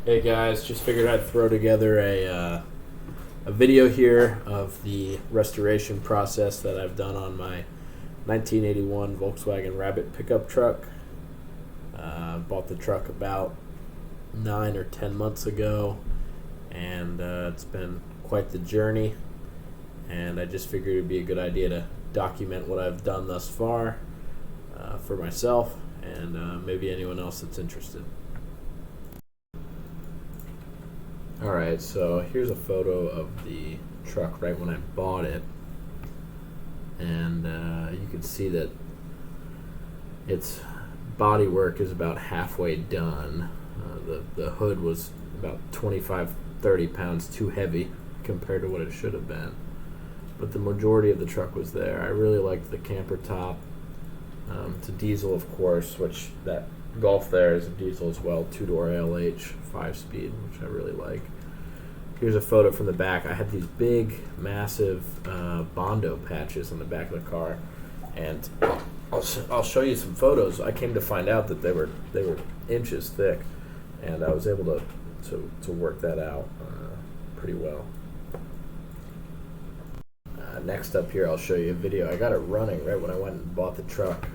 Hey guys, just figured I'd throw together a video here of the restoration process that I've done on my 1981 Volkswagen Rabbit pickup truck. Bought the truck about 9 or 10 months ago, and it's been quite the journey. And I just figured it'd be a good idea to document what I've done thus far for myself and maybe anyone else that's interested. Alright, so here's a photo of the truck right when I bought it, and you can see that its body work is about halfway done. The hood was about 25-30 pounds too heavy compared to what it should have been, but the majority of the truck was there. I really liked the camper top. It's a diesel, of course, which that Golf there is a diesel as well, 2-door ALH, 5-speed, which I really like. Here's a photo from the back. I had these big, massive Bondo patches on the back of the car, and I'll show you some photos. I came to find out that they were inches thick, and I was able to work that out pretty well. Next up here, I'll show you a video. I got it running right when I went and bought the truck.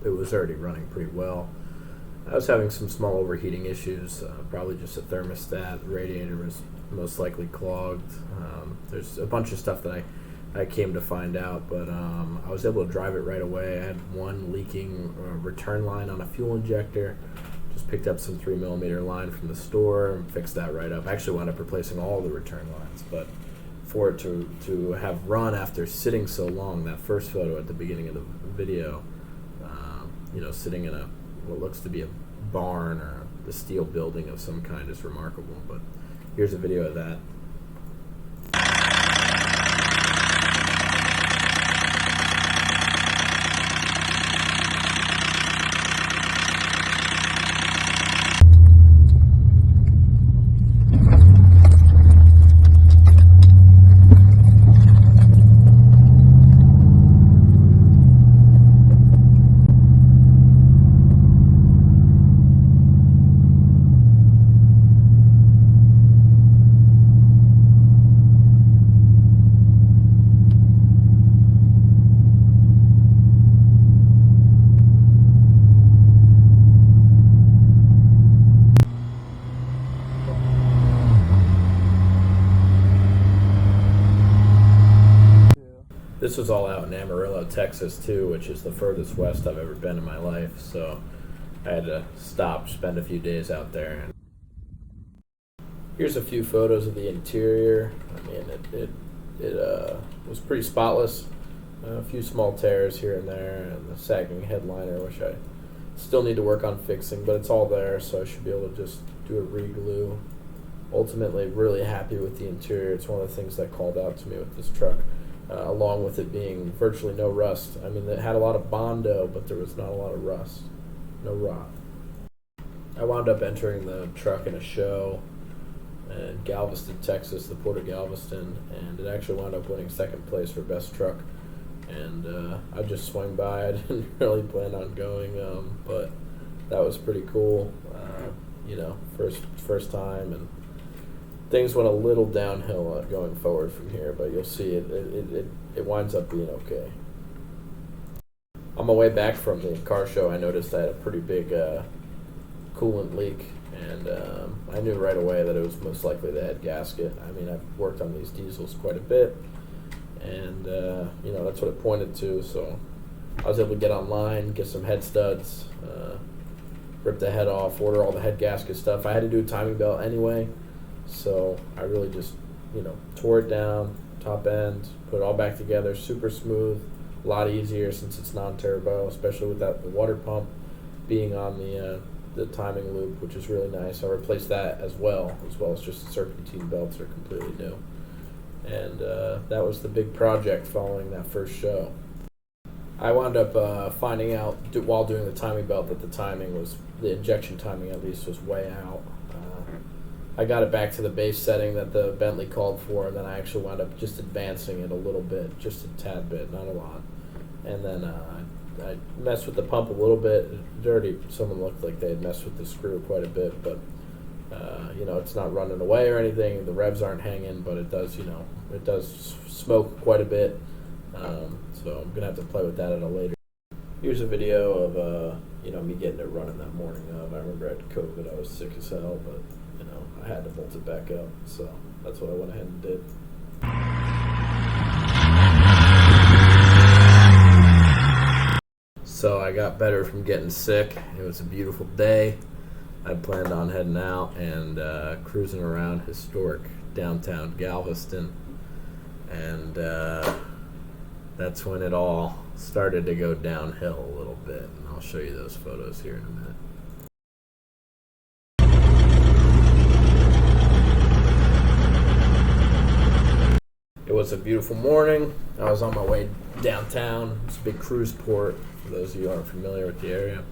It was already running pretty well. I was having some small overheating issues, probably just a thermostat. The radiator was most likely clogged. There's a bunch of stuff that I came to find out, but I was able to drive it right away. I had one leaking return line on a fuel injector. Just picked up some 3mm line from the store and fixed that right up. I actually wound up replacing all the return lines, but for it to have run after sitting so long, that first photo at the beginning of the video, sitting in what looks to be a barn or the steel building of some kind is remarkable. But here's a video of that. This was all out in Amarillo, Texas, too, which is the furthest west I've ever been in my life. So I had to stop, spend a few days out there. Here's a few photos of the interior. It was pretty spotless. A few small tears here and there, and the sagging headliner, which I still need to work on fixing, but it's all there, so I should be able to just do a re-glue. Ultimately, really happy with the interior. It's one of the things that called out to me with this truck. Along with it being virtually no rust. It had a lot of Bondo, but there was not a lot of rust. No rot. I wound up entering the truck in a show in Galveston, Texas, the Port of Galveston, and it actually wound up winning second place for best truck. And I just swung by. I didn't really plan on going, but that was pretty cool. First time, and things went a little downhill going forward from here, but you'll see it winds up being okay. On my way back from the car show, I noticed I had a pretty big coolant leak, and I knew right away that it was most likely the head gasket. I've worked on these diesels quite a bit, and that's what it pointed to, so I was able to get online, get some head studs, rip the head off, order all the head gasket stuff. I had to do a timing belt anyway, so I really just, tore it down, top end, put it all back together, super smooth, a lot easier since it's non-turbo, especially with the water pump being on the timing loop, which is really nice. I replaced that as well as just the serpentine belts are completely new. And that was the big project following that first show. I wound up finding out while doing the timing belt that the injection timing at least was way out. I got it back to the base setting that the Bentley called for, and then I actually wound up just advancing it a little bit, just a tad bit, not a lot. And then I messed with the pump a little bit. Someone looked like they had messed with the screw quite a bit, but It's not running away or anything. The revs aren't hanging, but it does, it does smoke quite a bit. So I'm gonna have to play with that at a later. Here's a video of me getting it running that morning of. I remember I had COVID. I was sick as hell, but I had to bolt it back up. So that's what I went ahead and did. So I got better from getting sick. It was a beautiful day. I planned on heading out and cruising around historic downtown Galveston, and that's when it all started to go downhill a little bit, and I'll show you those photos here in a minute. It was a beautiful morning. I was on my way downtown. It's a big cruise port, for those of you who aren't familiar with the area.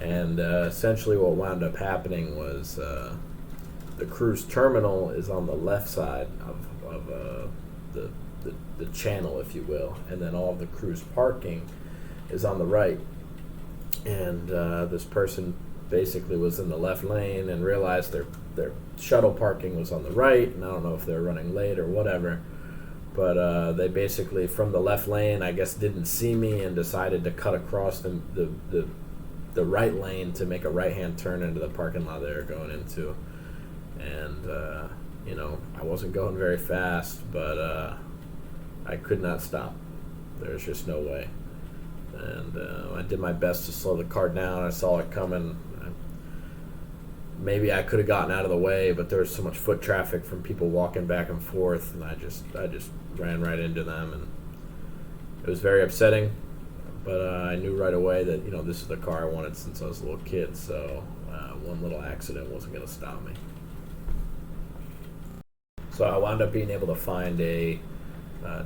And essentially what wound up happening was the cruise terminal is on the left side of the channel, if you will, and then all of the cruise parking is on the right. And this person basically was in the left lane and realized their shuttle parking was on the right, and I don't know if they were running late or whatever, but they basically, from the left lane, I guess didn't see me and decided to cut across the right lane to make a right-hand turn into the parking lot they were going into. And I wasn't going very fast, but I could not stop. There's just no way. And I did my best to slow the car down. I saw it coming. Maybe I could have gotten out of the way, but there was so much foot traffic from people walking back and forth, and I just ran right into them, and it was very upsetting. But I knew right away that this is the car I wanted since I was a little kid, so one little accident wasn't going to stop me. So I wound up being able to find a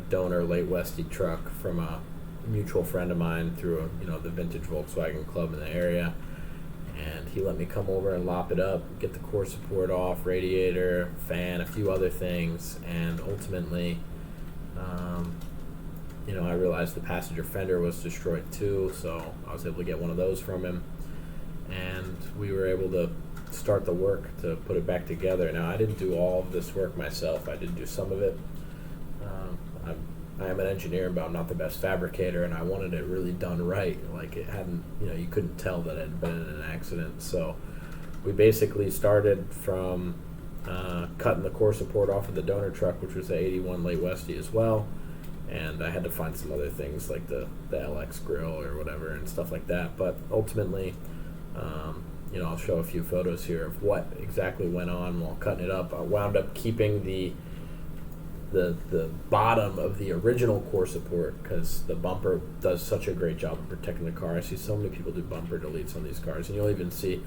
donor late Westy truck from a mutual friend of mine through the vintage Volkswagen club in the area, and he let me come over and lop it up, get the core support off, radiator, fan, a few other things, and ultimately I realized the passenger fender was destroyed too, so I was able to get one of those from him, and we were able to start the work to put it back together. Now, I didn't do all of this work myself. I did do some of it. I am an engineer, but I'm not the best fabricator, and I wanted it really done right. Like, it hadn't, you couldn't tell that it had been in an accident. So we basically started from cutting the core support off of the donor truck, which was the 81 late Westy as well. And I had to find some other things like the LX grill or whatever and stuff like that. But ultimately, I'll show a few photos here of what exactly went on while cutting it up. I wound up keeping the bottom of the original core support because the bumper does such a great job of protecting the car. I see so many people do bumper deletes on these cars, and you'll even see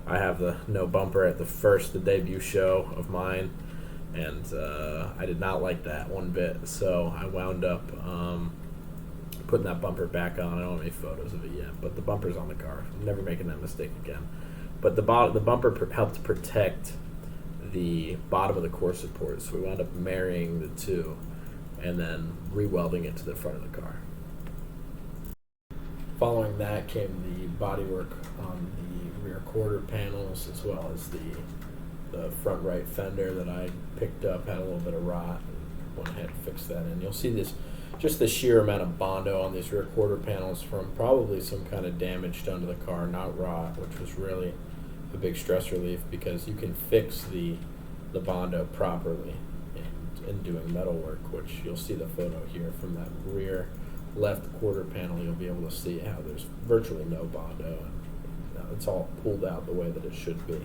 I have the no bumper at the debut show of mine. And I did not like that one bit, so I wound up putting that bumper back on. I don't have any photos of it yet, but the bumper's on the car. I'm never making that mistake again. But the bumper helped protect the bottom of the core support, so we wound up marrying the two and then re-welding it to the front of the car. Following that came the bodywork on the rear quarter panels, as well as the front right fender that I picked up had a little bit of rot, and went ahead and fixed that in. You'll see just the sheer amount of Bondo on these rear quarter panels from probably some kind of damage done to the car, not rot, which was really a big stress relief because you can fix the Bondo properly in doing metal work, which you'll see the photo here from that rear left quarter panel. You'll be able to see how there's virtually no Bondo, and it's all pulled out the way that it should be.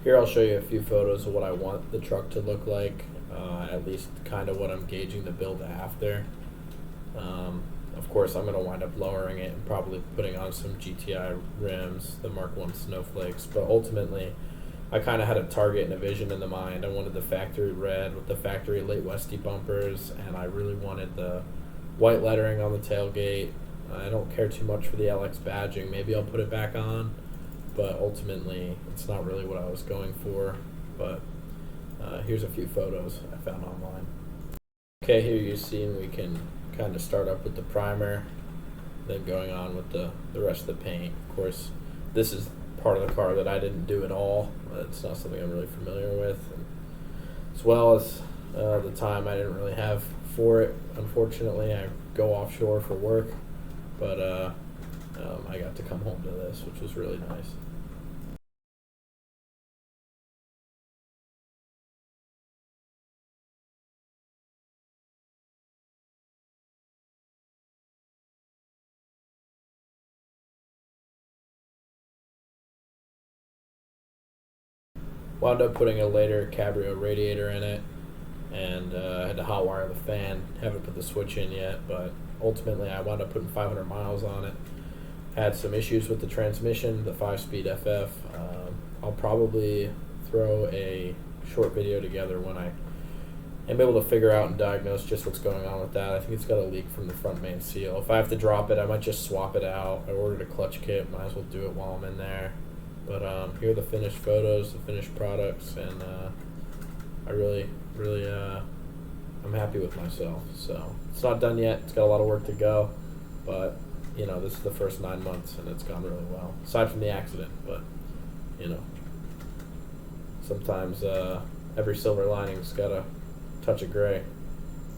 Here I'll show you a few photos of what I want the truck to look like, at least kind of what I'm gauging the build after. Of course, I'm going to wind up lowering it and probably putting on some GTI rims, the Mk1 Snowflakes, but ultimately I kind of had a target and a vision in the mind. I wanted the factory red with the factory late Westy bumpers, and I really wanted the white lettering on the tailgate. I don't care too much for the LX badging. Maybe I'll put it back on, but ultimately it's not really what I was going for. But here's a few photos I found online. Okay, here you're seeing we can kind of start up with the primer, then going on with the rest of the paint. Of course, this is part of the car that I didn't do at all. It's not something I'm really familiar with. And as well as the time I didn't really have for it. Unfortunately, I go offshore for work, but I got to come home to this, which was really nice. Wound up putting a later Cabrio radiator in it, and had to hotwire the fan. Haven't put the switch in yet, but ultimately I wound up putting 500 miles on it. Had some issues with the transmission, the 5-speed FF. I'll probably throw a short video together when I am able to figure out and diagnose just what's going on with that. I think it's got a leak from the front main seal. If I have to drop it, I might just swap it out. I ordered a clutch kit, might as well do it while I'm in there. But here are the finished photos, the finished products, and I really, I'm happy with myself. So it's not done yet. It's got a lot of work to go, but this is the first 9 months, and it's gone really well. Aside from the accident, but sometimes every silver lining's got a touch of gray.